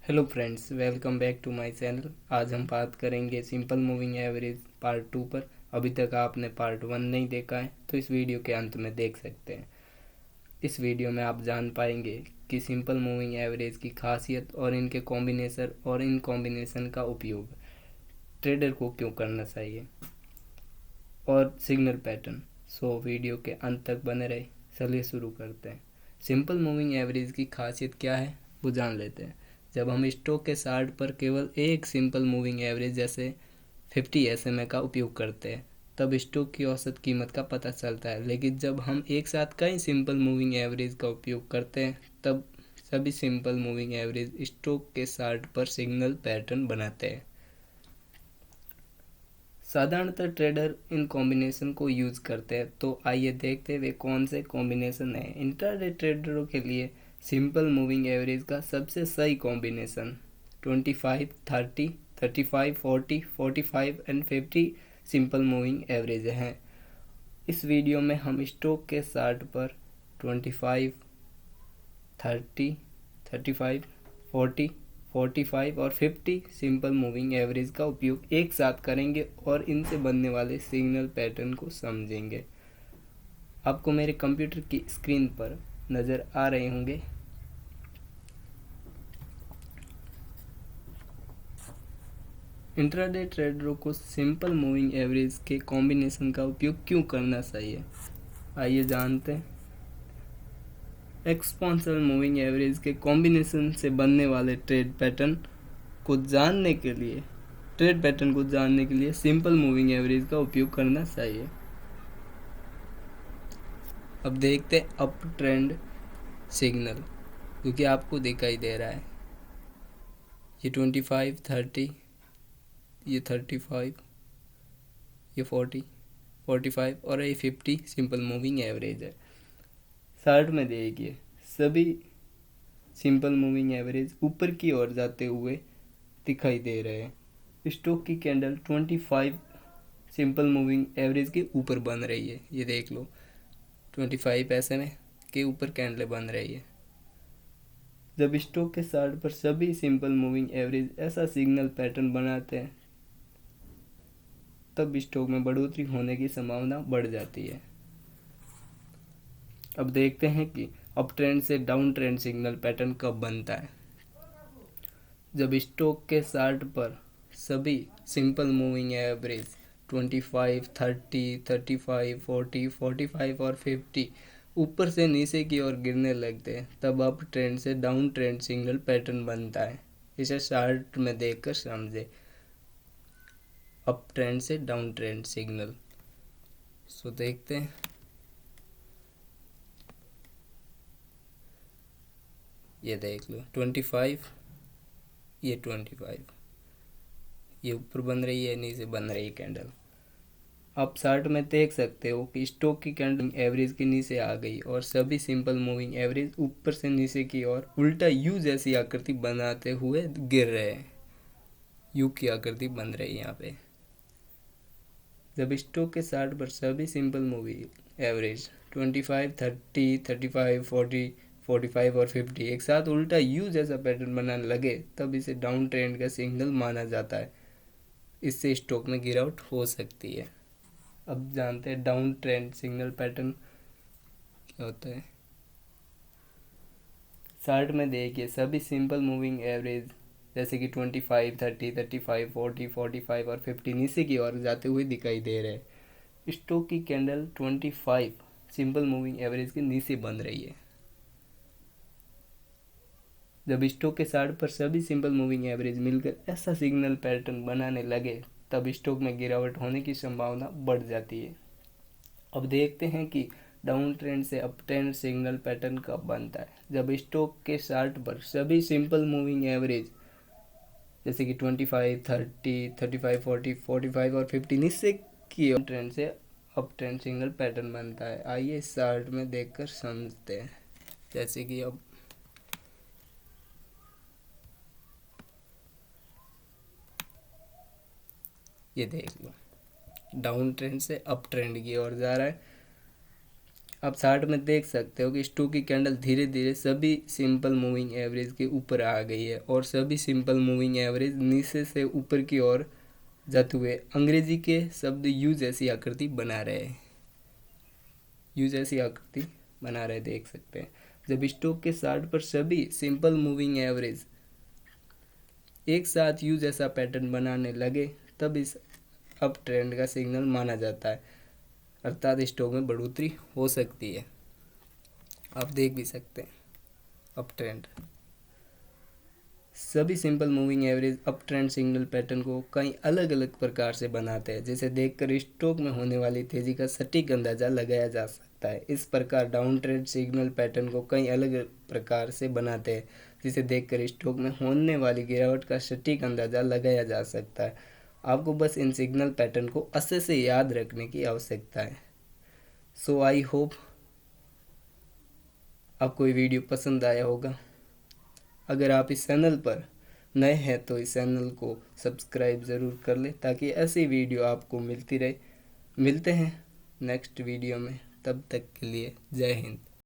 Hello friends, welcome back to my channel. आज हम बात करेंगे सिंपल मूविंग एवरेज पार्ट 2 पर। अभी तक आपने पार्ट 1 नहीं देखा है तो इस वीडियो के अंत में देख सकते हैं। इस वीडियो में आप जान पाएंगे कि सिंपल मूविंग एवरेज की खासियत और इनके कॉम्बिनेशन और इन कॉम्बिनेशन का उपयोग ट्रेडर को क्यों करना चाहिए और सिग्नल पैटर्न। सो वीडियो के अंत तक बने रहे। चलिए शुरू करते हैं। सिंपल मूविंग एवरेज की खासियत क्या है वो जान लेते हैं। जब हम स्टॉक के चार्ट पर केवल एक सिंपल मूविंग एवरेज जैसे 50 SMA का उपयोग करते हैं तब स्टॉक की औसत कीमत का पता चलता है, लेकिन जब हम एक साथ कई सिंपल मूविंग एवरेज का उपयोग करते हैं तब सभी सिंपल मूविंग एवरेज स्टॉक के चार्ट पर सिग्नल पैटर्न बनाते हैं। साधारणतः ट्रेडर इन कॉम्बिनेशन को यूज करते हैं, तो आइए देखते हैं वे कौन से कॉम्बिनेशन हैं। इंट्राडे ट्रेडरों के लिए सिंपल मूविंग एवरेज का सबसे सही combination 25, 30, 35, 40, 45 and 50 simple moving average हैं। इस वीडियो में हम स्टॉक के चार्ट पर 25, 30, 35, 40, 45 और 50 सिंपल मूविंग एवरेज का उपयोग एक साथ करेंगे और इनसे बनने वाले सिग्नल पैटर्न को समझेंगे। आपको मेरे कंप्यूटर की स्क्रीन पर नज़र आ रहे होंगे। इंट्राडे ट्रेडरों को सिंपल मूविंग एवरेज के कॉम्बिनेशन का उपयोग क्यों करना चाहिए, आइए जानते हैं। एक्सपोनेंशियल मूविंग एवरेज के कॉम्बिनेशन से बनने वाले ट्रेड पैटर्न को जानने के लिए सिंपल मूविंग एवरेज का उपयोग करना चाहिए। अब देखते हैं अप ट्रेंड सिग्नल, क्योंकि आपको दिखाई दे रहा है ये 25, 30, ये 35, ये 40, 45 और ये 50 सिंपल मूविंग एवरेज है। चार्ट में देखिए सभी सिंपल मूविंग एवरेज ऊपर की ओर जाते हुए दिखाई दे रहे हैं। स्टॉक की कैंडल 25 सिंपल मूविंग एवरेज के ऊपर बन रही है। ये देख लो 25 SMA के ऊपर कैंडल बन रही है। जब स्टॉक के चार्ट पर सभी सिंपल मूविंग एवरेज ऐसा सिग्नल पैटर्न बनाते हैं तब स्टॉक में बढ़ोतरी होने की संभावना बढ़ जाती है। अब देखते हैं कि अप ट्रेंड से डाउन ट्रेंड सिग्नल पैटर्न कब बनता है। जब स्टॉक के चार्ट पर सभी सिंपल मूविंग एवरेज 25, 30, 35, 40, 45 और 50 ऊपर से नीचे की ओर गिरने लगते हैं तब अप ट्रेंड से डाउन ट्रेंड सिग्नल पैटर्न बनता है। इसे चार्ट में देखकर समझे। अप ट्रेंड से डाउन ट्रेंड सिग्नल। सो देखते हैं। ये देख लो 25, ये 25, ये ऊपर बन रही है, नीचे बन रही है कैंडल। आप चार्ट में देख सकते हो कि स्टॉक की कैंडल एवरेज के नीचे आ गई और सभी सिंपल मूविंग एवरेज ऊपर से नीचे की ओर उल्टा यू जैसी आकृति बनाते हुए गिर रहे हैं। यू की आकृति बन रही है यहाँ पे। जब स्टॉक के चार्ट पर सभी सिंपल मूविंग एवरेज 25, 30, 35, 40, 45 और 50 एक साथ उल्टा यू जैसा पैटर्न बनाने लगे तब इसे डाउन ट्रेंड का सिग्नल माना जाता है। इससे स्टॉक में गिरावट हो सकती है। अब जानते हैं डाउन ट्रेंड सिग्नल पैटर्न क्या होता है। चार्ट में देखिए सभी सिंपल मूविंग एवरेज जैसे कि 25, 30, 35, 40, 45 और 50 नीचे की ओर जाते हुए दिखाई दे रहे हैं। स्टॉक की कैंडल 25 सिंपल मूविंग एवरेज के नीचे बन रही है। जब स्टॉक के चार्ट पर सभी सिंपल मूविंग एवरेज मिलकर ऐसा सिग्नल पैटर्न बनाने लगे तब स्टॉक में गिरावट होने की संभावना बढ़ जाती है। अब देखते हैं कि डाउन ट्रेंड से अप ट्रेंड सिग्नल पैटर्न कब बनता है। जब स्टॉक के चार्ट पर सभी सिंपल मूविंग एवरेज जैसे कि 25, 30, 35, 40, 45 और 50 नीचे की ट्रेंड से अप ट्रेंड सिग्नल पैटर्न बनता है। आइए इस चार्ट में देखकर समझते हैं। जैसे कि अब ये देख लो डाउन ट्रेंड से अप ट्रेंड की ओर जा रहा है। आप चार्ट में देख सकते हो कि स्टॉक की कैंडल धीरे धीरे सभी सिंपल मूविंग एवरेज के ऊपर आ गई है और सभी सिंपल मूविंग एवरेज नीचे से ऊपर की ओर जाते हुए अंग्रेजी के शब्द यू जैसी आकृति बना रहे हैं, यू जैसी आकृति बना रहे देख सकते हैं। जब स्टॉक के चार्ट पर सभी सिंपल मूविंग एवरेज एक साथ यू जैसा पैटर्न बनाने लगे तब इस अप ट्रेंड का सिग्नल माना जाता है, अर्थात स्टॉक में बढ़ोतरी हो सकती है। आप देख भी सकते हैं अप ट्रेंड। सभी simple moving average up trend signal pattern को कई अलग अलग प्रकार से बनाते हैं, जिसे देखकर स्टॉक में होने वाली तेजी का सटीक अंदाजा लगाया जा सकता है। इस प्रकार डाउन ट्रेंड सिग्नल पैटर्न को कई अलग प्रकार से बनाते हैं, जिसे देखकर स्टॉक में होने वाली गिरावट का सटीक अंदाजा लगाया जा सकता है। आपको बस इन सिग्नल पैटर्न को अच्छे से याद रखने की आवश्यकता है। सो आई होप आपको ये वीडियो पसंद आया होगा। अगर आप इस चैनल पर नए हैं तो इस चैनल को सब्सक्राइब ज़रूर कर लें ताकि ऐसी वीडियो आपको मिलती रहे। मिलते हैं नेक्स्ट वीडियो में, तब तक के लिए जय हिंद।